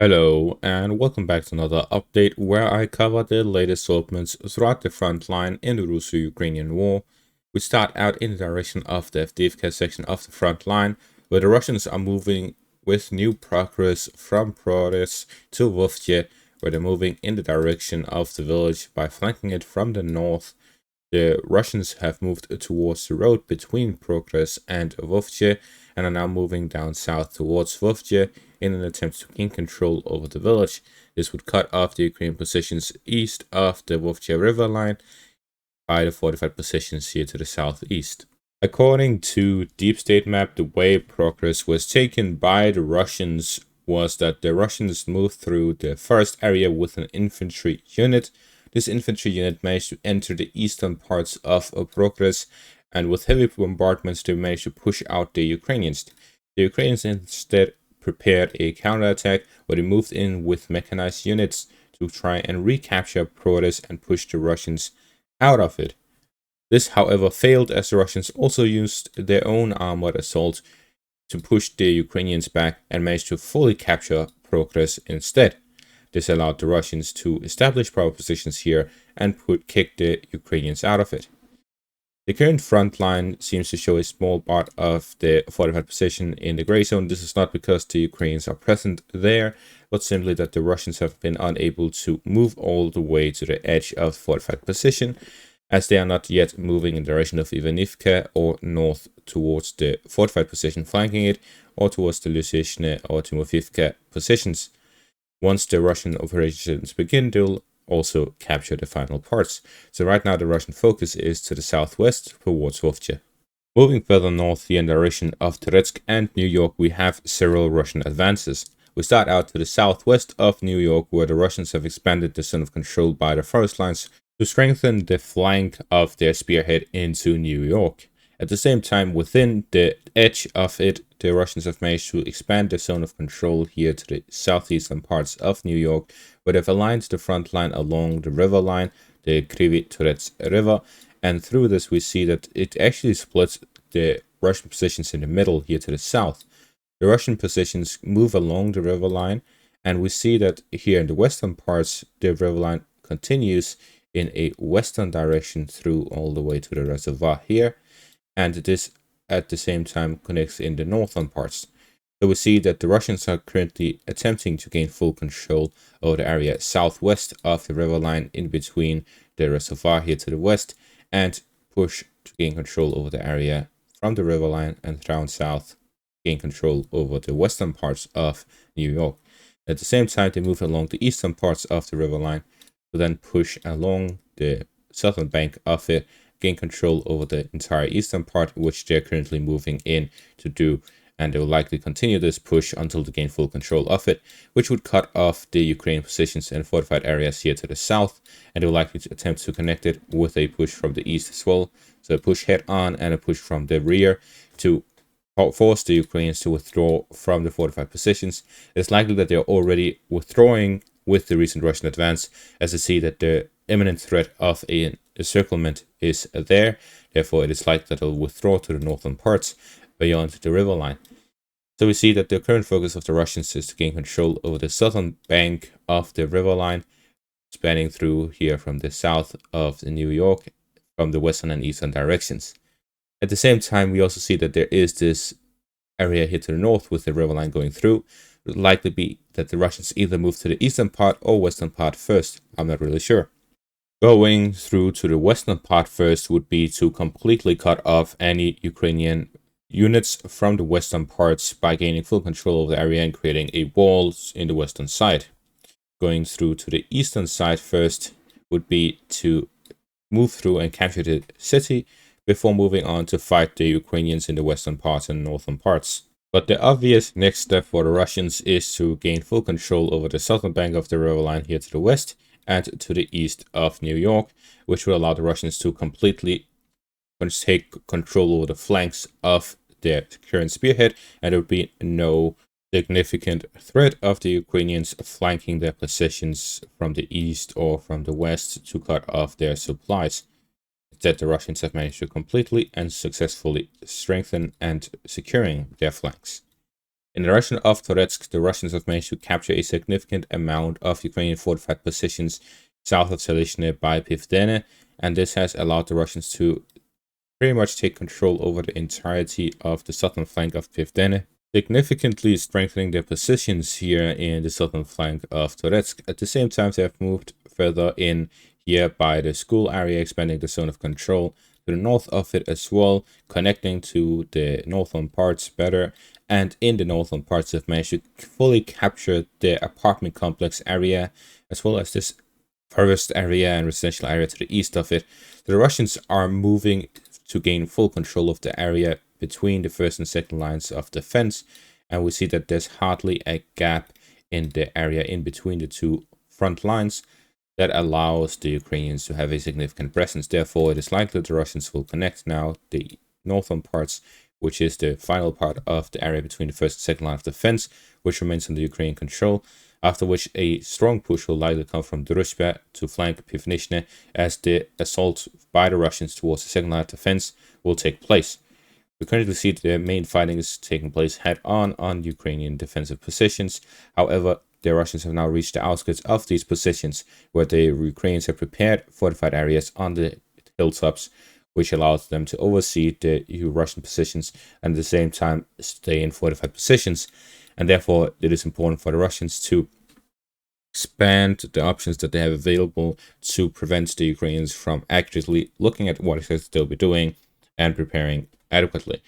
Hello, and welcome back to another update where I cover the latest developments throughout the front line in the Russo-Ukrainian war. We start out in the direction of the Avdiivka section of the front line, where the Russians are moving with new progress from Proris to Vovche, where they're moving in the direction of the village by flanking it from the north. The Russians have moved towards the road between Progress and Vovche and are now moving down south towards Vovche in an attempt to gain control over the village. This would cut off the Ukrainian positions east of the Vovche river line by the fortified positions here to the southeast. According to Deep State Map, the way Progress was taken by the Russians was that the Russians moved through the first area with an infantry unit. This infantry unit managed to enter the eastern parts of Progress, and with heavy bombardments, they managed to push out the Ukrainians. The Ukrainians instead prepared a counterattack where they moved in with mechanized units to try and recapture Progress and push the Russians out of it. This, however, failed as the Russians also used their own armored assault to push the Ukrainians back and managed to fully capture Progress instead. This allowed the Russians to establish power positions here and kick the Ukrainians out of it. The current front line seems to show a small part of the fortified position in the gray zone. This is not because the Ukrainians are present there, but simply that the Russians have been unable to move all the way to the edge of the fortified position, as they are not yet moving in the direction of Ivanivka or north towards the fortified position flanking it, or towards the Lysychne or Timofivka positions. Once the Russian operations begin, they'll also capture the final parts. So right now the Russian focus is to the southwest towards Vovche. Moving further north here in the direction of Toretsk and New York, we have several Russian advances. We start out to the southwest of New York, where the Russians have expanded the zone of control by the forest lines to strengthen the flank of their spearhead into New York. At the same time, within the edge of it, the Russians have managed to expand the zone of control here to the southeastern parts of New York, where they've aligned the front line along the river line, the Kryvyi Turets River, and through this we see that it actually splits the Russian positions in the middle here to the south. The Russian positions move along the river line, and we see that here in the western parts, the river line continues in a western direction through all the way to the reservoir here, and this at the same time connects in the northern parts. So we see that the Russians are currently attempting to gain full control over the area southwest of the river line in between the reservoir here to the west, and push to gain control over the area from the river line and down south, gain control over the western parts of New York. At the same time, they move along the eastern parts of the river line to then push along the southern bank of it, gain control over the entire eastern part, which they're currently moving in to do, and they will likely continue this push until they gain full control of it, which would cut off the Ukrainian positions and fortified areas here to the south, and they will likely attempt to connect it with a push from the east as well. So a push head on and a push from the rear to force the Ukrainians to withdraw from the fortified positions. It's likely that they're already withdrawing with the recent Russian advance, as they see that the imminent threat of an encirclement is there. Therefore, it is likely that they'll withdraw to the northern parts beyond the river line. So we see that the current focus of the Russians is to gain control over the southern bank of the river line, spanning through here from the south of New York, from the western and eastern directions. At the same time, we also see that there is this area here to the north with the river line going through. It would likely be that the Russians either move to the eastern part or western part first. I'm not really sure. Going through to the western part first would be to completely cut off any Ukrainian units from the western parts by gaining full control of the area and creating a wall in the western side. Going through to the eastern side first would be to move through and capture the city before moving on to fight the Ukrainians in the western parts and northern parts. But the obvious next step for the Russians is to gain full control over the southern bank of the river line here to the west and to the east of New York, which will allow the Russians to completely take control over the flanks of their current spearhead, and there would be no significant threat of the Ukrainians flanking their positions from the east or from the west to cut off their supplies. That the Russians have managed to completely and successfully strengthen and securing their flanks. In the direction of Toretsk, the Russians have managed to capture a significant amount of Ukrainian fortified positions south of Selizhne by Pivdene, and this has allowed the Russians to pretty much take control over the entirety of the southern flank of Pivdene, significantly strengthening their positions here in the southern flank of Toretsk. At the same time, they have moved further in here by the school area, expanding the zone of control to the north of it as well, connecting to the northern parts better. And in the northern parts, they've managed to fully capture the apartment complex area, as well as this forest area and residential area to the east of it. The Russians are moving to gain full control of the area between the first and second lines of defense, and we see that there's hardly a gap in the area in between the two front lines that allows the Ukrainians to have a significant presence. Therefore, it is likely that the Russians will connect now the northern parts, which is the final part of the area between the first and second line of defense, which remains under Ukrainian control, after which a strong push will likely come from Drushba to flank Pivnishne, as the assault by the Russians towards the second line of defense will take place. We currently see the main fighting is taking place head-on on Ukrainian defensive positions. However, the Russians have now reached the outskirts of these positions, where the Ukrainians have prepared fortified areas on the hilltops, which allows them to oversee the Russian positions and at the same time stay in fortified positions. And therefore, it is important for the Russians to expand the options that they have available to prevent the Ukrainians from accurately looking at what they'll be doing and preparing adequately.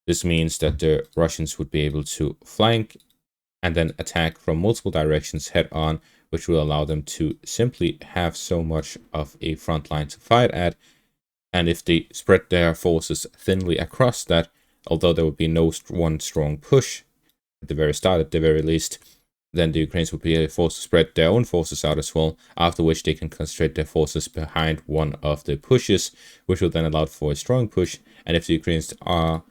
This means that the Russians would be able to flank and then attack from multiple directions head on, which will allow them to simply have so much of a front line to fight at. And if they spread their forces thinly across that, although there would be no one strong push at the very start, at the very least, then the Ukrainians would be forced to spread their own forces out as well, after which they can concentrate their forces behind one of the pushes, which will then allow for a strong push. And if the Ukrainians are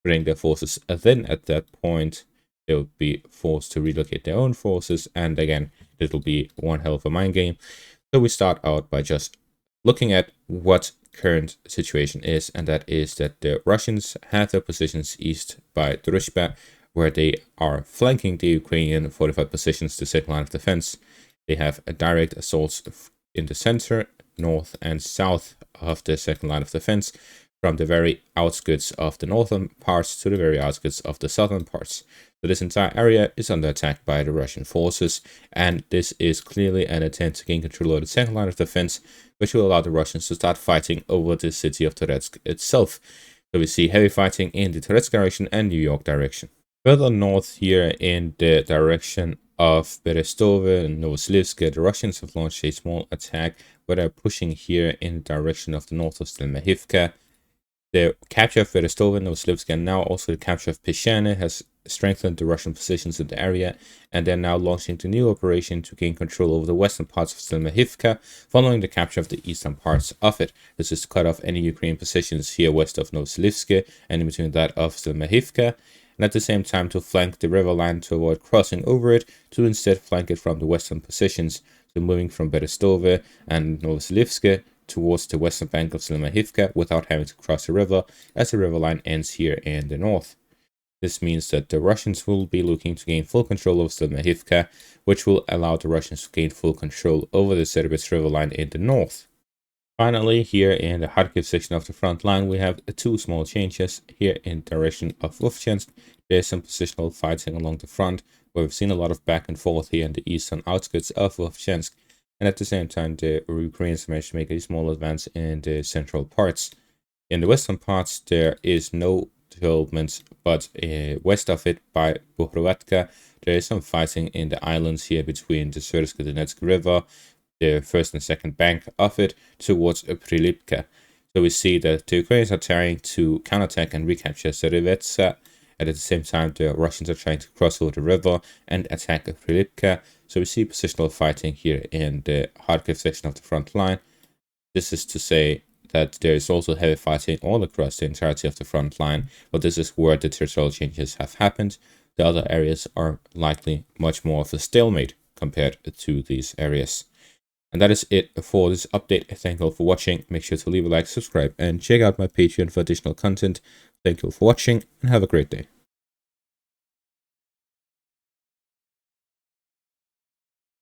bringing their forces thin at that point, they will be forced to relocate their own forces, and again, it will be one hell of a mind game. So we start out by just looking at what current situation is, and that is that the Russians have their positions east by Drushba, where they are flanking the Ukrainian fortified positions to second line of defense. They have a direct assaults in the center, north and south of the second line of defense, from the very outskirts of the northern parts to the very outskirts of the southern parts. So this entire area is under attack by the Russian forces, and this is clearly an attempt to gain control of the second line of defense, which will allow the Russians to start fighting over the city of Toretsk itself. So we see heavy fighting in the Toretsk direction and New York direction. Further north here in the direction of Berestove and Novoselivsk, the Russians have launched a small attack where they're pushing here in the direction of the north of Stelmahivka. The capture of Berestove and Novoselivsk, and now also the capture of Peshane, has strengthened the Russian positions in the area, and they're now launching the new operation to gain control over the western parts of Stelmahivka, following the capture of the eastern parts of it. This is to cut off any Ukrainian positions here west of Novoselivsk and in between that of Stelmahivka, and at the same time to flank the river line to avoid crossing over it, to instead flank it from the western positions, so moving from Berestove and Novoselivsk towards the western bank of Stelmahivka without having to cross the river, as the river line ends here in the north. This means that the Russians will be looking to gain full control of Stelmahivka, which will allow the Russians to gain full control over the Serbis river line in the north. Finally, here in the Kharkiv section of the front line, we have two small changes. Here in the direction of Vovchansk, there's some positional fighting along the front, where we've seen a lot of back and forth here in the eastern outskirts of Vovchansk, and at the same time, the Ukrainians managed to make a small advance in the central parts. In the western parts, there is no developments, but west of it by Buhrovatka, there is some fighting in the islands here between the Syrsk-Donetsk River, the first and second bank of it, towards Prilipka. So we see that the Ukrainians are trying to counterattack and recapture Serevetsa, and at the same time the Russians are trying to cross over the river and attack Prilipka. So we see positional fighting here in the Kharkiv section of the front line. This is to say that there is also heavy fighting all across the entirety of the front line, but this is where the territorial changes have happened. The other areas are likely much more of a stalemate compared to these areas. And that is it for this update. Thank you all for watching. Make sure to leave a like, subscribe, and check out my Patreon for additional content. Thank you all for watching, and have a great day.